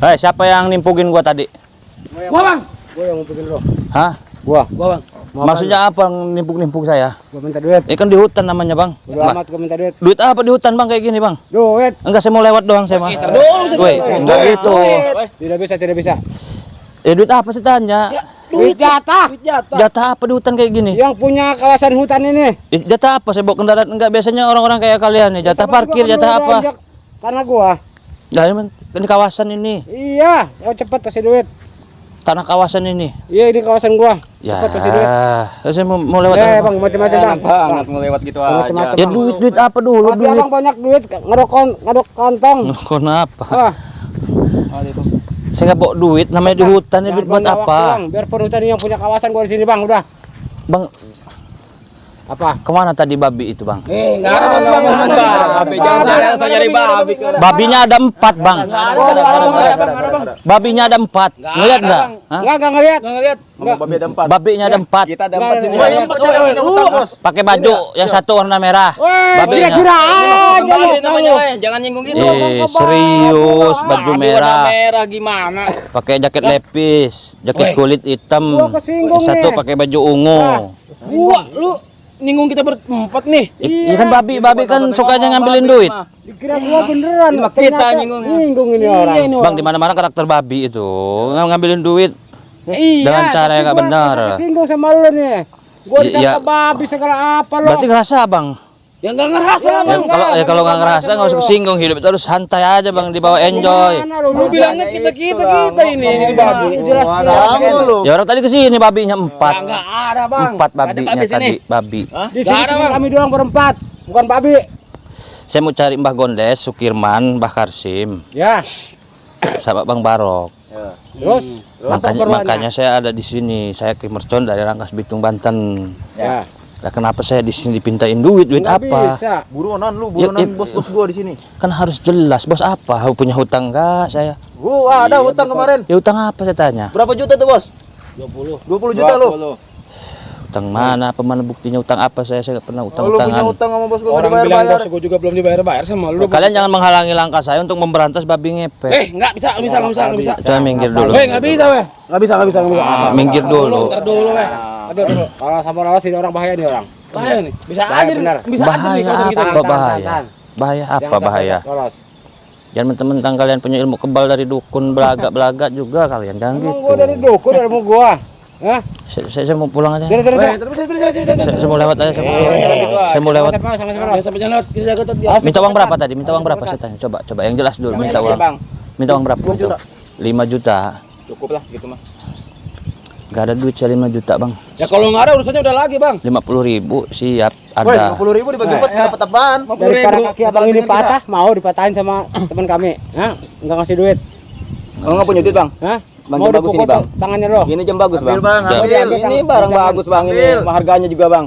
Hei, siapa yang nimpugin gua tadi? Gua bang. Gua yang nimpugin lo. Hah? Gua Bang. Maksudnya apa nimpuk-nimpuk saya? Gua minta duit. Kan di hutan namanya bang. Udah amat gua minta duit. Duit apa di hutan bang kayak gini bang? Duit. Enggak, saya mau lewat doang saya mah. Woi, enggak gitu. Tidak bisa, tidak bisa. Duit apa sih tanya? Duit jatah. Jatah apa di hutan kayak gini? Yang punya kawasan hutan ini. Jatah apa? Saya bawa kendaraan enggak, biasanya orang-orang kayak kalian nih. Jatah parkir, jatah apa? Tanah gua. Nah, ini kawasan ini. Iya, oh cepat kasih duit. Tanah kawasan ini. Iya, ini kawasan gua. Ya. Cepat kasih duit. Saya mau lewat. Bang, macam-macam bang. Banget mau lewat gitu aja. Ya duit apa dulu? Masih abang banyak duit, ngaduk kantong. Kenapa? Ah, itu. Saya nggak bawa duit, namanya di hutan. Duit buat bangga waktu, apa? Bang. Biar perhutan yang punya kawasan gua di sini bang, udah. Bang, Apa? kemana tadi babi itu bang? Enggak ada babi. Jangan saya nyari babi. Babinya ada 4 bang. Babinya ada 4. Ngeliat nggak? Hah? Enggak ngeliat. Enggak lihat. Babi ada 4. Babinya ada 4. Kita ada 4 sini. Pakai baju yang satu warna merah. Babinya. Kira-kira aja. Jangan nyinggung gitu. Serius, baju merah. Merah gimana? Pakai jaket lepis, jaket kulit hitam. Gua kesinggung Yang satu nih. pakai baju ungu. Gua lu nyinggung kita berempat nih. Iya kan babi kan sukanya ngambilin duit. Dikira gua beneran. Kita Ternyata nyinggung. nyinggung ini orang. Bang, di mana-mana karakter babi itu ngambilin duit Iya, dengan cara yang nggak tapi gua benar. kesinggung sama lu nih. Gua Iya. disangka babi segala apa lo. Berarti ngerasa bang. Ya enggak ngerasa lah, Ya, Bang. kalau nggak ngerasa nggak usah kesinggung, hidup itu harus santai aja bang, dibawa enjoy. Lu bilangnya kita ini babi. Jelas-jelas lu. Ya orang tadi kesini babinya 4. Enggak ada, Bang. 4 babinya Ada tadi babi. Di sini ada, cuma Bang. kami doang berempat, bukan babi. Saya mau cari Mbah Gondes, Sukirman, Mbah Karsim, Ya. sahabat Bang Barok. Terus Makanya saya ada di sini. Saya ke Mercon dari Rangkas Bitung Banten. ya. Lah kenapa saya di sini dipintain duit Nggak apa? bisa. Buronan lu, Ya, buronan bos-bos gua di sini. Kan harus jelas, bos apa? Punya hutang enggak saya? Gua ada hutang kemarin. Ya hutang apa saya tanya? Berapa juta tuh, Bos? 20 juta lu. Hutang mana? Apa mana buktinya hutang apa saya? Saya nggak pernah Oh, lu punya hutang-hutangan. hutang sama bos gua enggak Orang bilang dibayar-bayar. bos gua juga belum dibayar-bayar sama lu. Kalian jangan menghalangi langkah saya untuk memberantas babi ngepet. Enggak bisa. Saya minggir dulu. Enggak bisa, weh. Enggak bisa. Minggir dulu. Ntar dulu, weh. Aduh. Kalau sama lawas ini orang bahaya nih orang. Bahaya nih. Bisa Bahaya aja nih. benar. Bisa aja nih Bahaya kalau kita. apa bahaya? Bahaya apa bahaya? Lolos. Jangan mentang-mentang kalian punya ilmu kebal dari dukun belagak-belagak juga kalian, jangan Emang gitu. gua dari dukun dari mau gua. Hah? Saya mau pulang aja. Terus. Saya mau lewat aja. Saya mau lewat. Sama-sama. Sampai jangan lewat kita jaga tadi. Minta uang berapa tadi? Minta uang berapa saya tanya? Coba yang jelas dulu. Minta uang. Minta uang berapa? 5 juta. Cukup lah gitu mah. Gak ada duit saya 5 juta bang. Ya kalau nggak ada urusannya udah lagi, Bang. 50.000 siap Woi, ada. 50.000 dibagi 4 dapat apaan? Daripada kaki abang ini patah, mau dipatahin sama teman kami. Hah? Enggak ngasih duit. Kalau nggak punya duit, Bang. Hah? Bang, Mau jam bagus dipukul ini, Bang. tangannya lo. Ini jam bagus, Bang. Ambil, Bang, Ya. ambil. Ini barang bagus, Bang, ini. Harganya juga, Bang.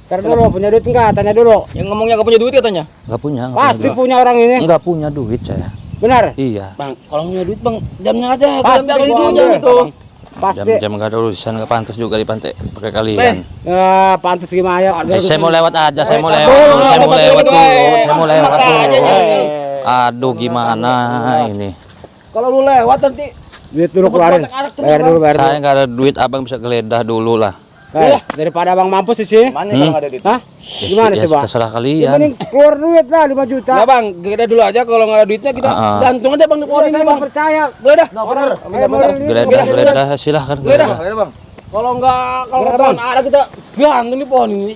Ntar dulu punya duit enggak? Tanya dulu. Yang ngomongnya nggak punya duit katanya. Gak punya. Pasti punya orang ini. Enggak punya duit saya. Benar? Iya. Bang, kalau punya duit, Bang, jamnya aja. Pasti Jam gua itu ambil. jam itu. Pasti. Jam gak ada urusan, gak pantas juga di pantai pakai kalian. Ya, pantas gimana ya? Saya mau lewat aja, saya mau lewat Tunggu, dulu, saya mau lewat dulu, saya mau lewat Makanya dulu. jangan. Aduh gimana ini? Kalau lu lewat nanti Duit dulu keluarin. Bayar dulu. Saya nggak ada duit, abang bisa geledah dulu lah. Daripada abang mampus di sini. mana kalau nggak ada duit? Hah? Gimana Ya, coba? terserah Ya, kalian. mending keluar duit lah 5 juta. Ya, Bang, gede dulu aja kalau nggak ada duitnya kita gantung aja, Bang, di pohon Saya ini, nggak Bang. percaya. Boleh dah. Geledah, silahkan. Geledah, Bang. Kalau ketahuan ada kita gantung di pohon ini.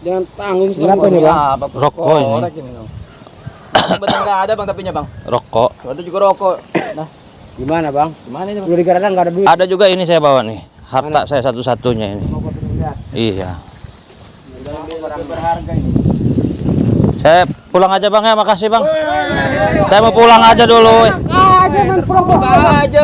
Jangan tanggung sekarang. Kenapa nih, Bang? Apa? Rokok ini, Betul nggak ada, Bang, tapinya, Bang. rokok. Itu juga rokok. Nah, Gimana, Bang? gimana ini, Bang? Lu di Garada nggak ada duit. Ada juga ini saya bawa nih, harta saya satu-satunya ini. Iya. Saya pulang aja bang ya, makasih bang. Saya mau pulang aja dulu. Jangan pura-pura aja.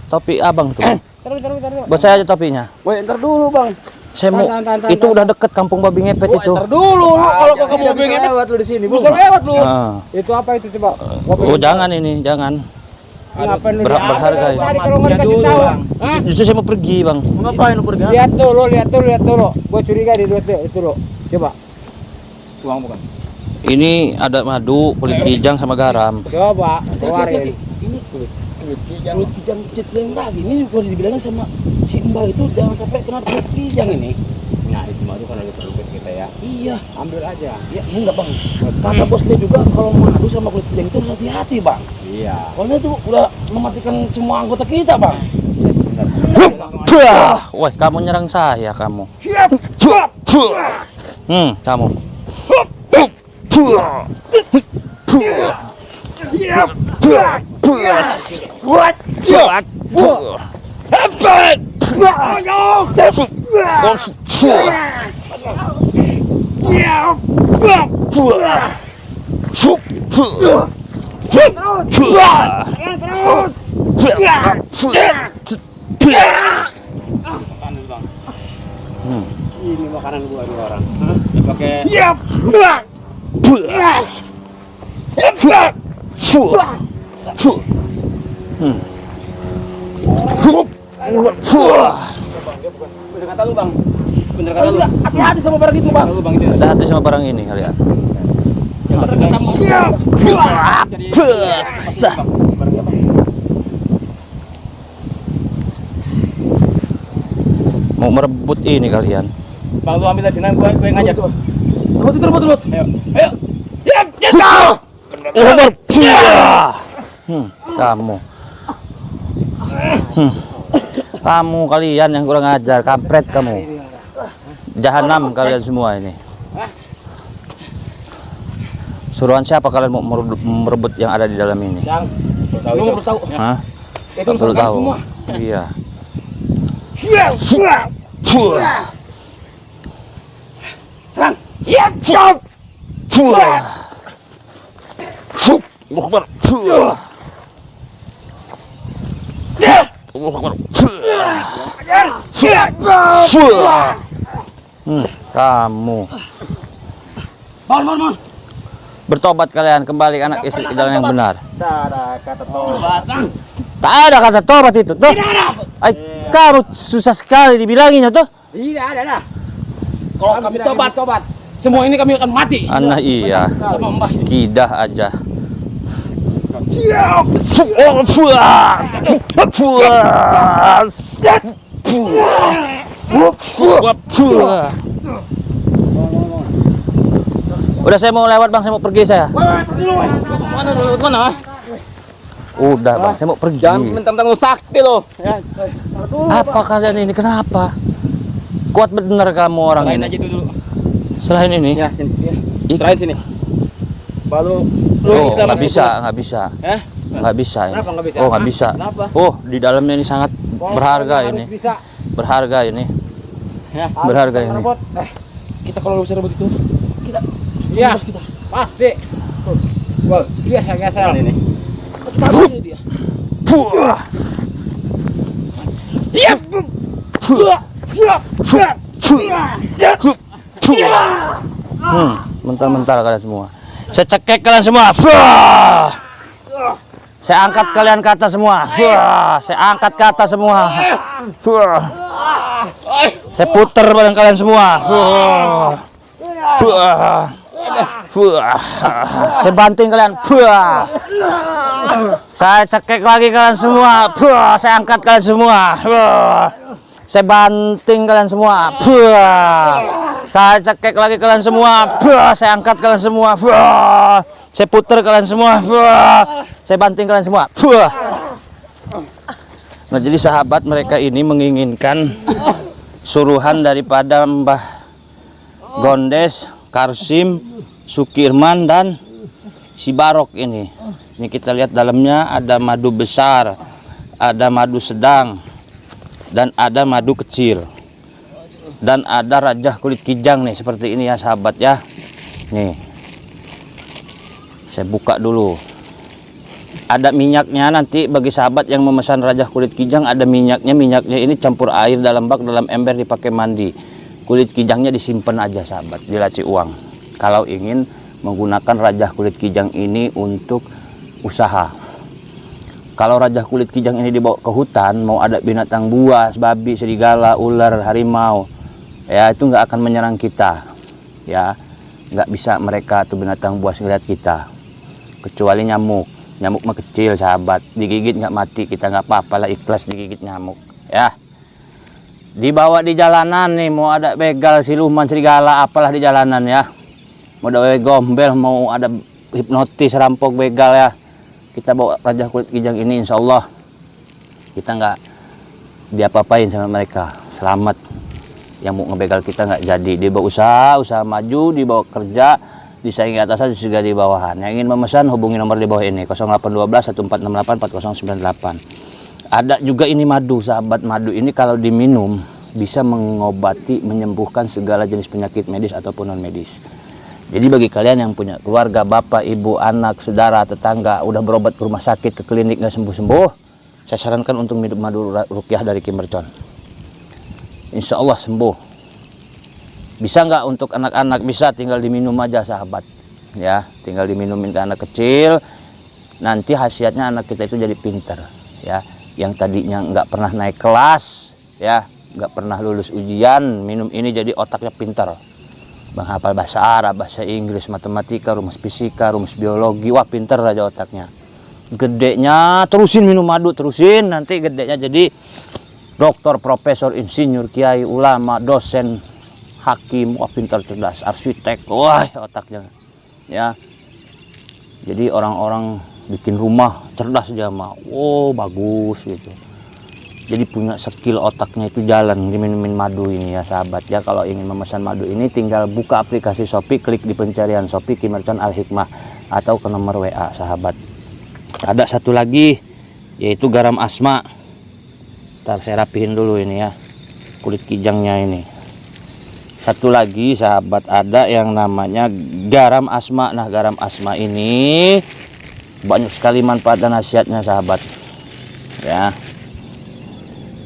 Topi abang tuh. Terus. Buat saya aja topinya. Woi, ntar dulu, Bang. Saya mau. Tahan. Itu udah deket kampung babi ngepet itu. Ntar dulu. Kalau kamu Tidak bisa pengen lewat lu di sini, Bu. bisa lewat lu. Ah. Itu apa itu coba? Oh jangan ini, jangan. Ngapain lu? Berharga ya. Tadi kalau nggak dikasih tahu. Hah? Justru saya mau pergi bang. Mau ngapain lu pergi? Lihat dulu. Gua curiga di duit itu lo. Coba. Uang bukan. Ini ada madu, kulit kijang sama garam. Coba keluarin. Ini kulit kijang cetleng lagi. Ini kalau dibilangin sama si Mbak itu jangan sampai kena kulit kijang ini. Nah, itu madu kan lagi perlu kita ya. Iya. Ambil aja. Ya enggak bang. Kata bosnya juga kalau madu sama kulit kijang itu harus hati-hati bang. Iya. Soalnya itu udah mematikan semua anggota kita bang. Wah, kamu nyerang saya kamu. Kamu. Ini makanan gua nih orang. Pakai bener kata lu bang. Bener kata lu. Hati-hati sama barang itu bang. Lu bang itu. Hati-hati sama barang ini kalian. Mau merebut ini kalian. Bang, lu ambil asinan gua ngajar tuh. Rebut. Ayo. Kamu. Kamu kalian yang kurang ajar, kampret kamu. Jahanam kalian semua ini. Suruhan siapa kalian mau merebut yang ada di dalam ini? Yang Lu mau tahu? Hah? Itu Baru urusan tahu. semua. Iya. Kamu Mohon. bertobat kalian, kembali anak istri jalan yang benar. Ada kata tobat. Tak ada kata tobat itu tuh. Ay, kamu susah sekali dibilanginnya tuh. tidak ada dah. Kalau kami tobat, semua ini kami akan mati. Anak iya, Sama mbah ini. kidah aja. Udah, saya mau lewat bang, saya mau pergi saya. Mana? Udah bang, saya mau pergi. Jangan mentang-mentang lu sakti lo. Apa kalian ini? Kenapa? Kuat bener kamu orang Serahin ini. aja dulu. Selain ini, Ya, sini. Serahin sini. Baru oh nggak bisa. Hah? Nggak bisa ini. Kenapa nggak bisa? Oh nggak bisa. Kenapa? Oh di dalamnya ini sangat berharga ini. Bisa. Berharga ini. Ya. Berharga ini. Kita kalau bisa rebut itu, kita Iya. Pasti. Wah, dia geser ini. kita ambil dia. Mental-mental kalian semua. Saya cekek kalian semua. Saya angkat kalian ke atas semua. Saya angkat ke atas semua. Saya puter badan kalian semua. Saya banting kalian. Saya cekek lagi kalian semua. Saya angkat kalian semua. Saya banting kalian semua. Saya cekek lagi kalian semua. Saya angkat kalian semua. Saya puter kalian semua. Saya banting kalian semua. Nah, jadi sahabat mereka ini menginginkan suruhan daripada Mbah Gondes, Karsim, Sukirman dan si Barok ini. Ini kita lihat dalamnya ada madu besar, ada madu sedang, dan ada madu kecil. Dan ada rajah kulit kijang nih seperti ini ya sahabat ya. Nih. Saya buka dulu. Ada minyaknya nanti bagi sahabat yang memesan rajah kulit kijang ada minyaknya. Minyaknya ini campur air dalam bak, dalam ember dipakai mandi. Kulit kijangnya disimpan aja sahabat di laci uang. Kalau ingin menggunakan rajah kulit kijang ini untuk usaha. Kalau rajah kulit kijang ini dibawa ke hutan, mau ada binatang buas, babi, serigala, ular, harimau, ya itu nggak akan menyerang kita. Ya, nggak bisa mereka tuh binatang buas ngeliat kita, kecuali nyamuk. Nyamuk mah kecil sahabat, digigit nggak mati, kita nggak apa-apa lah, ikhlas digigit nyamuk ya. Dibawa di jalanan nih, mau ada begal, siluman, serigala, apalah di jalanan ya, mau ada gombel, mau ada hipnotis, rampok, begal ya, kita bawa raja kulit kijang ini, insya Allah kita nggak diapa-apain sama mereka, selamat. Yang mau ngebegal kita nggak jadi. Dibawa usaha maju, dibawa kerja, disaingi atasan juga di bawahan. Yang ingin memesan hubungi nomor di bawah ini 0812 1468 4098. Ada juga ini madu sahabat. Madu ini kalau diminum bisa mengobati, menyembuhkan segala jenis penyakit medis ataupun non medis. Jadi bagi kalian yang punya keluarga, bapak, ibu, anak, saudara, tetangga udah berobat ke rumah sakit, ke klinik nggak sembuh-sembuh, saya sarankan untuk minum madu ruqyah dari Ki Mercon. Insya Allah sembuh. Bisa nggak untuk anak-anak? Bisa, tinggal diminum aja sahabat ya, tinggal diminumin ke anak kecil, nanti khasiatnya anak kita itu jadi pinter ya. Yang tadinya nggak pernah naik kelas ya, nggak pernah lulus ujian, minum ini jadi otaknya pinter, menghafal bahasa Arab, bahasa Inggris, matematika, rumus fisika, rumus biologi, wah pinter aja otaknya. Gedenya terusin minum madu, terusin, nanti gedenya jadi dokter, profesor, insinyur, kiai, ulama, dosen, hakim, wah pintar, cerdas, arsitek, wah otaknya ya. Jadi orang-orang bikin rumah cerdas aja mah, oh bagus gitu. Jadi punya skill, otaknya itu jalan diminumin madu ini ya sahabat ya. Kalau ingin memesan madu ini tinggal buka aplikasi Shopee, klik di pencarian Shopee Ki Mercon Al Hikmah atau ke nomor WA sahabat. Ada satu lagi yaitu garam asma. Ntar saya rapihin dulu ini ya, kulit kijangnya ini. Satu lagi sahabat, ada yang namanya garam asma. Nah garam asma ini banyak sekali manfaat dan khasiatnya sahabat ya.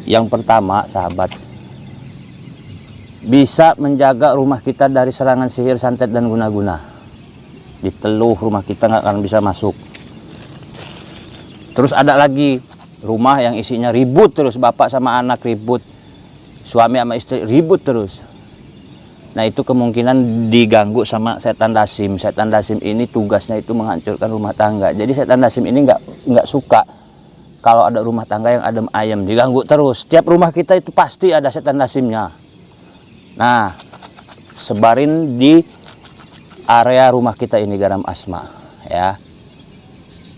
Yang pertama sahabat, bisa menjaga rumah kita dari serangan sihir, santet, dan guna-guna. Diteluh rumah kita nggak akan bisa masuk. Terus ada lagi rumah yang isinya ribut terus, bapak sama anak ribut, suami sama istri ribut terus. Nah itu kemungkinan diganggu sama setan dasim. Setan dasim ini tugasnya itu menghancurkan rumah tangga. Jadi setan dasim ini nggak suka kalau ada rumah tangga yang adem ayem, diganggu terus. Setiap rumah kita itu pasti ada setan dasimnya. Nah sebarin di area rumah kita ini garam asma ya.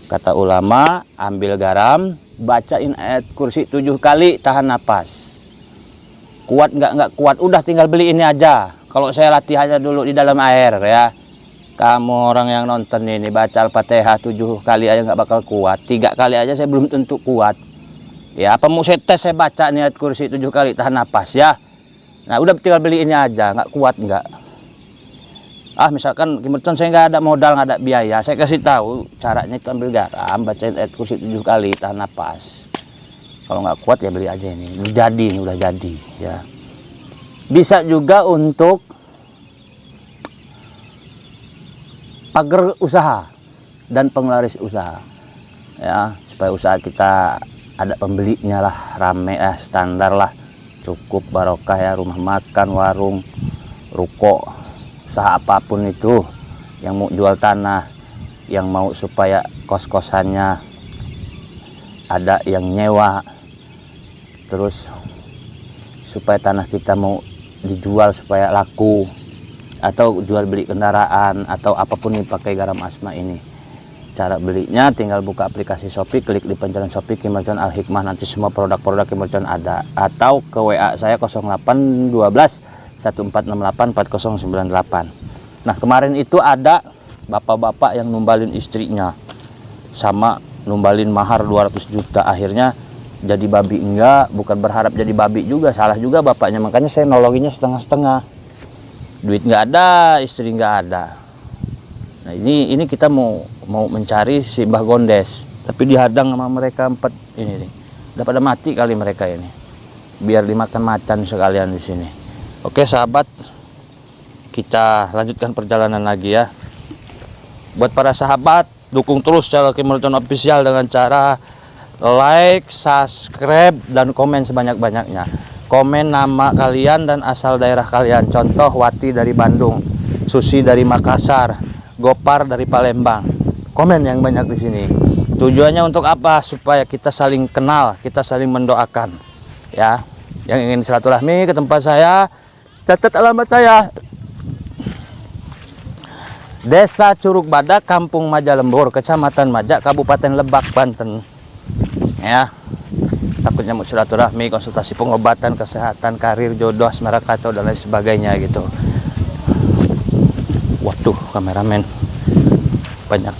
Kata ulama, ambil garam, bacain ayat kursi 7 kali, tahan napas. Kuat nggak kuat, udah tinggal beli ini aja. Kalau saya latihannya dulu di dalam air ya. Kamu orang yang nonton ini baca Al-Fatihah 7 kali aja nggak bakal kuat. 3 kali aja saya belum tentu kuat. Ya apa mau saya tes, saya baca nih ayat kursi 7 kali, tahan napas ya. Nah udah tinggal beli ini aja, nggak kuat nggak. Misalkan Ki Mercon saya nggak ada modal, nggak ada biaya, saya kasih tahu caranya itu ambil garam, bacain ayat kursi 7 kali, tahan napas. Kalau nggak kuat ya beli aja ini. Jadi ini udah jadi ya. Bisa juga untuk pagar usaha dan penglaris usaha ya, supaya usaha kita ada pembelinya lah, rame standar lah, cukup barokah ya. Rumah makan, warung, ruko, usaha apapun itu, yang mau jual tanah, yang mau supaya kos-kosannya ada yang nyewa, terus supaya tanah kita mau dijual supaya laku, atau jual beli kendaraan, atau apapun nih pakai garam asma ini. Cara belinya tinggal buka aplikasi Shopee, klik di pencarian Shopee Ki Mercon Al Hikmah, nanti semua produk-produk Ki Mercon ada. Atau ke WA saya 0812 1468 4098. Nah kemarin itu ada bapak-bapak yang numbalin istrinya sama numbalin mahar 200 juta, akhirnya jadi babi. Enggak, bukan berharap jadi babi juga, salah juga bapaknya, makanya saya nolonginnya setengah-setengah. Duit nggak ada, istri nggak ada. Nah ini kita mau mencari si Mbah Gondes, tapi dihadang sama mereka 4 ini nih. Udah pada mati kali mereka ini, biar dimakan macan sekalian di sini. Oke sahabat, kita lanjutkan perjalanan lagi ya. Buat para sahabat, dukung terus channel Ki Mercon Official dengan cara like, subscribe, dan komen sebanyak-banyaknya. Komen nama kalian dan asal daerah kalian. Contoh Wati dari Bandung, Susi dari Makassar, Gopar dari Palembang. Komen yang banyak di sini. Tujuannya untuk apa? Supaya kita saling kenal, kita saling mendoakan. Ya, yang ingin silaturahmi ke tempat saya, catat alamat saya. Desa Curug Badak, Kampung Majalembur, Kecamatan Majak, Kabupaten Lebak, Banten. Ya, takutnya mau silaturahmi, konsultasi pengobatan, kesehatan, karir, jodoh, asmara, kata dan lain sebagainya gitu. Waduh, kameramen, banyak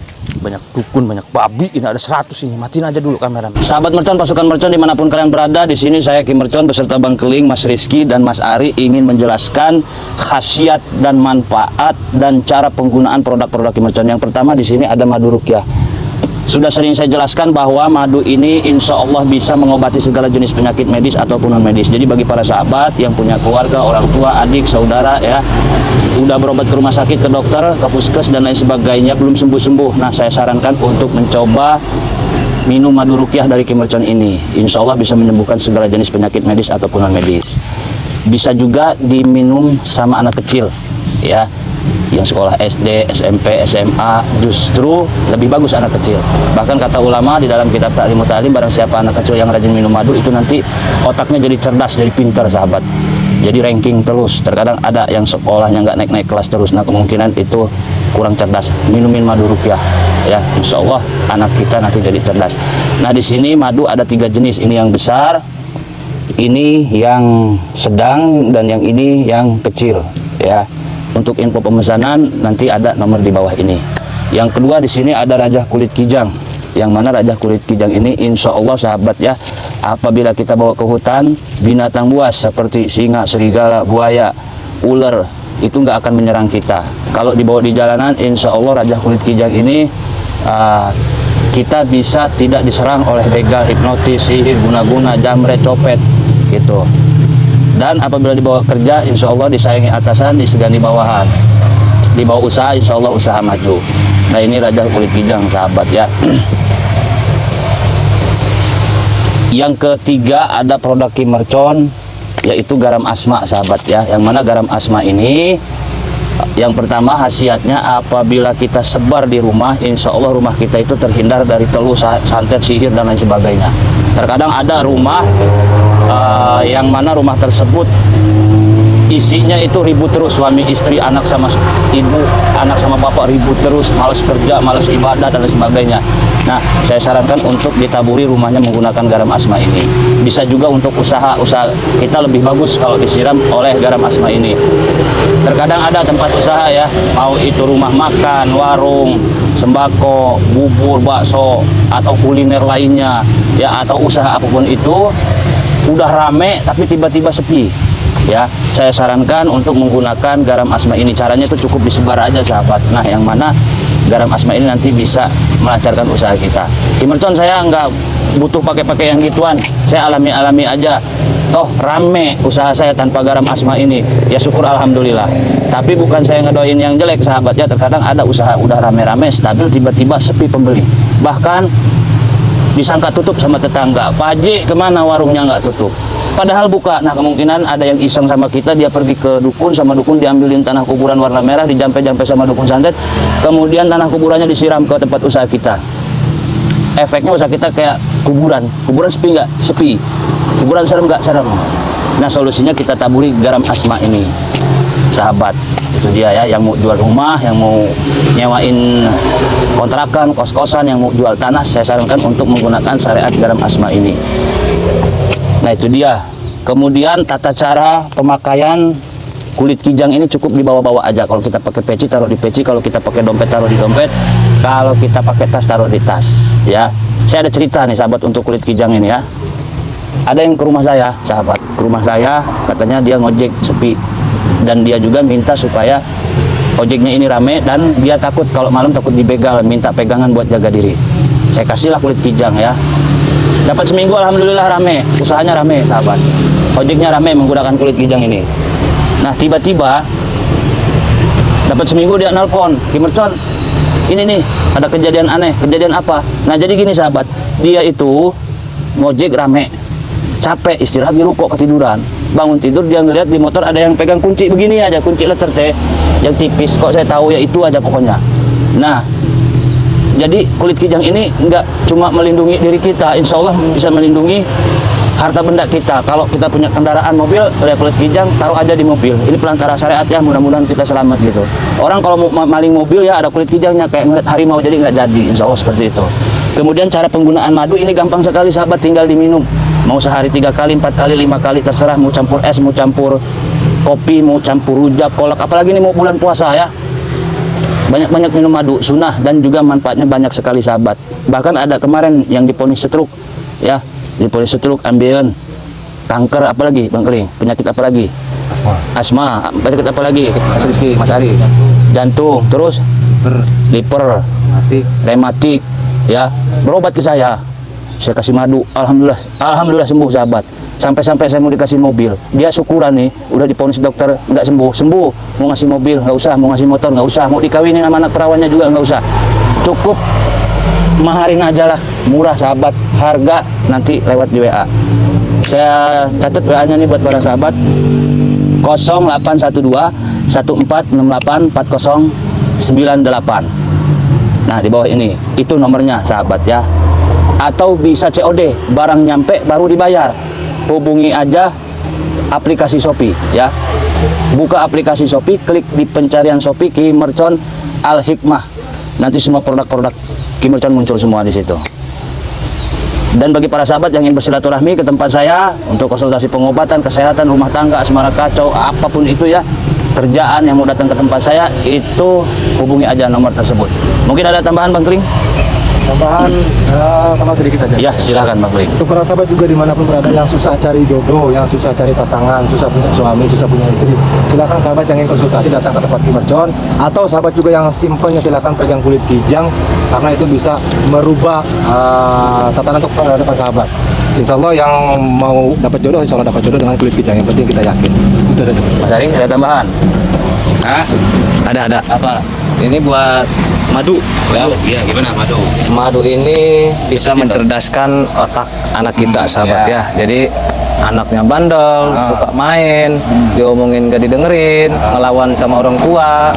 dukun, banyak babi. Ini ada 100 ini, matiin aja dulu kameramen. Sahabat mercon, pasukan mercon dimanapun kalian berada, di sini saya Ki Mercon beserta Bang Keling, Mas Rizky dan Mas Ari ingin menjelaskan khasiat dan manfaat dan cara penggunaan produk-produk Ki Mercon. Yang pertama di sini ada madu ruqyah. Sudah sering saya jelaskan bahwa madu ini insya Allah bisa mengobati segala jenis penyakit medis ataupun non medis. Jadi bagi para sahabat yang punya keluarga, orang tua, adik, saudara ya, udah berobat ke rumah sakit, ke dokter, ke puskes dan lain sebagainya belum sembuh-sembuh. Nah, saya sarankan untuk mencoba minum madu ruqyah dari Ki Mercon ini. Insya Allah bisa menyembuhkan segala jenis penyakit medis ataupun non medis. Bisa juga diminum sama anak kecil ya, yang sekolah SD, SMP, SMA, justru lebih bagus anak kecil. Bahkan kata ulama di dalam kitab Ta'limut Ta'lim, barang siapa anak kecil yang rajin minum madu itu nanti otaknya jadi cerdas, jadi pintar sahabat. Jadi ranking terus. Terkadang ada yang sekolahnya nggak naik-naik kelas terus. Nah, kemungkinan itu kurang cerdas. Minumin madu ruqyah ya, insya Allah anak kita nanti jadi cerdas. Nah, di sini madu ada 3 jenis. Ini yang besar, ini yang sedang, dan yang ini yang kecil ya. Untuk info pemesanan nanti ada nomor di bawah ini. Yang kedua di sini ada rajah kulit kijang. Yang mana rajah kulit kijang ini insya Allah sahabat ya, apabila kita bawa ke hutan, binatang buas seperti singa, serigala, buaya, ular itu nggak akan menyerang kita. Kalau dibawa di jalanan, insya Allah rajah kulit kijang ini kita bisa tidak diserang oleh begal, hipnotis, sihir, guna-guna, jamret, copet gitu. Dan apabila dibawa kerja, insya Allah disayangi atasan, disegani bawahan. Dibawa usaha, insya Allah usaha maju. Nah, ini rajah kulit kijang sahabat ya. Yang ketiga ada produk Ki Mercon, yaitu garam asma sahabat ya. Yang mana garam asma ini, yang pertama khasiatnya apabila kita sebar di rumah, insya Allah rumah kita itu terhindar dari teluh, santet, sihir dan lain sebagainya. Terkadang ada rumah yang mana rumah tersebut isinya itu ribut terus, suami istri, anak sama ibu, anak sama bapak ribut terus, malas kerja, malas ibadah dan lain sebagainya. Nah, saya sarankan untuk ditaburi rumahnya menggunakan garam asma ini. Bisa juga untuk usaha kita lebih bagus kalau disiram oleh garam asma ini. Terkadang ada tempat usaha ya, mau itu rumah makan, warung, sembako, bubur, bakso, atau kuliner lainnya ya, atau usaha apapun itu udah rame tapi tiba-tiba sepi ya. Saya sarankan untuk menggunakan garam asma ini. Caranya itu cukup disebar aja sahabat. Nah, yang mana garam asma ini nanti bisa melancarkan usaha kita. Ki Mercon saya nggak butuh pakai yang gituan, saya alami aja. Toh rame usaha saya tanpa garam asma ini, ya syukur alhamdulillah. Tapi bukan saya ngedoain yang jelek sahabat ya. Terkadang ada usaha udah rame-rame stabil, tiba-tiba sepi pembeli, bahkan disangka tutup sama tetangga. Pak Haji kemana warungnya nggak tutup, padahal buka. Nah, kemungkinan ada yang iseng sama kita, dia pergi ke dukun, sama dukun diambilin tanah kuburan warna merah, dijampe-jampe sama dukun santet, kemudian tanah kuburannya disiram ke tempat usaha kita. Efeknya usaha kita kayak kuburan sepi nggak? Sepi. Kuburan serem nggak? Serem. Nah, solusinya kita taburi garam asma ini sahabat. Itu dia ya, yang mau jual rumah, yang mau nyewain kontrakan, kos-kosan, yang mau jual tanah, saya sarankan untuk menggunakan syariat garam asma ini. Nah, itu dia. Kemudian tata cara pemakaian kulit kijang ini cukup dibawa-bawa aja. Kalau kita pakai peci, taruh di peci. Kalau kita pakai dompet, taruh di dompet. Kalau kita pakai tas, taruh di tas ya. Saya ada cerita nih sahabat untuk kulit kijang ini ya. Ada yang ke rumah saya sahabat, ke rumah saya, katanya dia ngojek sepi, dan dia juga minta supaya ojeknya ini rame, dan dia takut kalau malam takut dibegal, minta pegangan buat jaga diri. Saya kasihlah kulit kijang ya. Dapat seminggu alhamdulillah rame, usahanya rame sahabat, ojeknya rame menggunakan kulit kijang ini. Nah, tiba-tiba dapat seminggu dia nelpon, Ki Mercon, ini nih ada kejadian aneh. Kejadian apa? Nah, jadi gini sahabat, dia itu ngojek rame, capek istirahat di ruko ketiduran, bangun tidur dia ngeliat di motor ada yang pegang kunci begini aja, kunci letter T yang tipis, kok saya tahu ya itu aja pokoknya. Nah, jadi kulit kijang ini nggak cuma melindungi diri kita, insya Allah bisa melindungi harta benda kita. Kalau kita punya kendaraan mobil, ada kulit kijang, taruh aja di mobil. Ini pelantara syariat ya, mudah-mudahan kita selamat gitu. Orang kalau mau maling mobil ya ada kulit kijangnya, kayak ngeliat harimau jadi nggak jadi, insya Allah seperti itu. Kemudian cara penggunaan madu ini gampang sekali sahabat, tinggal diminum. Mau sehari 3 kali, 4 kali, 5 kali, terserah. Mau campur es, mau campur kopi, mau campur rujak, kolak. Apalagi ini mau bulan puasa ya. Banyak-banyak minum madu, sunnah dan juga manfaatnya banyak sekali sahabat. Bahkan ada kemarin yang diponis stroke ya, diponis stroke, ambeien, kanker, apalagi Bang Keling, penyakit apa lagi? Asma, penyakit apa lagi? Mas Rizky, Mas Ari, jantung, terus liver, rematik, ya, berobat ke saya kasih madu, alhamdulillah sembuh sahabat. Sampai saya mau dikasih mobil, dia syukuran nih, udah diponis dokter nggak sembuh, mau ngasih mobil nggak usah, mau ngasih motor nggak usah, mau dikawinin sama anak perawannya juga nggak usah, cukup maharin aja lah, murah sahabat, harga nanti lewat di WA. Saya catat WA-nya nih buat para sahabat, 0812 1468 4098. Nah di bawah ini, itu nomornya sahabat ya. Atau bisa COD, barang nyampe baru dibayar. Hubungi aja aplikasi Shopee ya. Buka aplikasi Shopee, klik di pencarian Shopee Ki Mercon Al Hikmah. Nanti semua produk-produk Ki Mercon muncul semua di situ. Dan bagi para sahabat yang ingin bersilaturahmi ke tempat saya untuk konsultasi pengobatan, kesehatan, rumah tangga, asmara kacau, apapun itu ya, kerjaan yang mau datang ke tempat saya, itu hubungi aja nomor tersebut. Mungkin ada tambahan Bang Keling? Tambahan tambah sedikit saja. Ya silahkan Bang Keling. Untuk para sahabat juga dimanapun berada yang susah cari jodoh, yang susah cari pasangan, susah punya suami, susah punya istri, silakan sahabat yang ingin konsultasi datang ke tempat Ki Mercon. Atau sahabat juga yang simpelnya silakan pegang kulit kijang, karena itu bisa merubah tatanan untuk depan sahabat. Insya Allah yang mau dapat jodoh, insya Allah dapat jodoh dengan kulit kijang. Yang penting kita yakin. Itu saja. Mas Ari ada tambahan? Hah? Ada. Apa? Ini buat madu. Ya, Iya gimana madu? madu ini bisa mencerdaskan otak anak kita, sahabat ya. Jadi anaknya bandel, suka main, diomongin gak didengerin, ngelawan sama orang tua,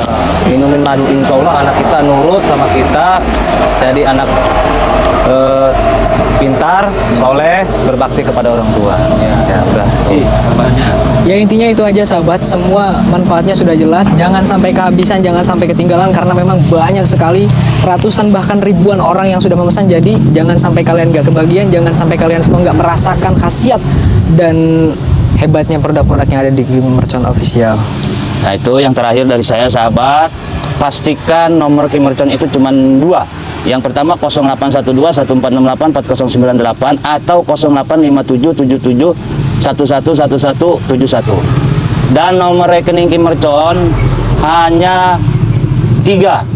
minumin madu, insya Allah anak kita nurut sama kita, jadi anak pintar, soleh, berbakti kepada orang tua. Ya udah. Ya intinya itu aja sahabat, semua manfaatnya sudah jelas. Jangan sampai kehabisan, jangan sampai ketinggalan, karena memang banyak sekali, ratusan bahkan ribuan orang yang sudah memesan. Jadi jangan sampai kalian gak kebagian, jangan sampai kalian semua gak merasakan khasiat dan hebatnya produk-produk yang ada di Ki Mercon Official. Nah itu yang terakhir dari saya sahabat, pastikan nomor Ki Mercon itu cuma 2. Yang pertama 0812 1468 4098 atau 0857 77 111171. Dan nomor rekening Ki Mercon hanya 3.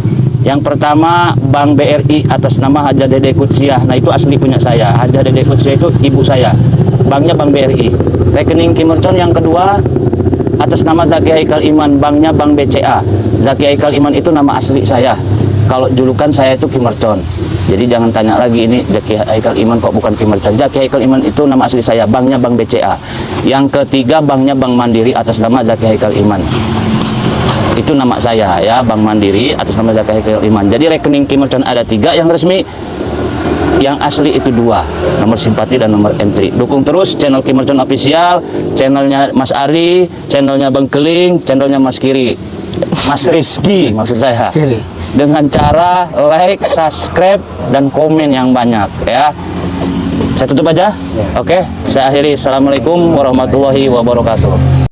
Yang pertama Bank BRI atas nama Haja Dede Kutsiah. Nah itu asli punya saya. Haja Dede Kutsiah itu ibu saya. Banknya Bank BRI. Rekening Ki Mercon yang kedua atas nama Zaki Haikal Iman, banknya Bank BCA. Zaki Haikal Iman itu nama asli saya. Kalau julukan saya itu Ki Mercon. Jadi jangan tanya lagi ini Zaki Haikal Iman kok bukan Ki Mercon. Zaki Haikal Iman itu nama asli saya, banknya Bank BCA. Yang ketiga banknya Bank Mandiri atas nama Zaki Haikal Iman. Itu nama saya ya, Bank Mandiri atas nama Zaki Haikal Iman. Jadi rekening Ki Mercon ada 3 yang resmi. Yang asli itu 2, nomor simpati dan nomor entry. Dukung terus channel Ki Mercon Official, channelnya Mas Ari, channelnya Bang Keling, channelnya Mas Kiri, Mas Rizky maksud saya. Dengan cara like, subscribe, dan komen yang banyak ya. Saya tutup aja. Oke, saya akhiri. Assalamualaikum warahmatullahi wabarakatuh.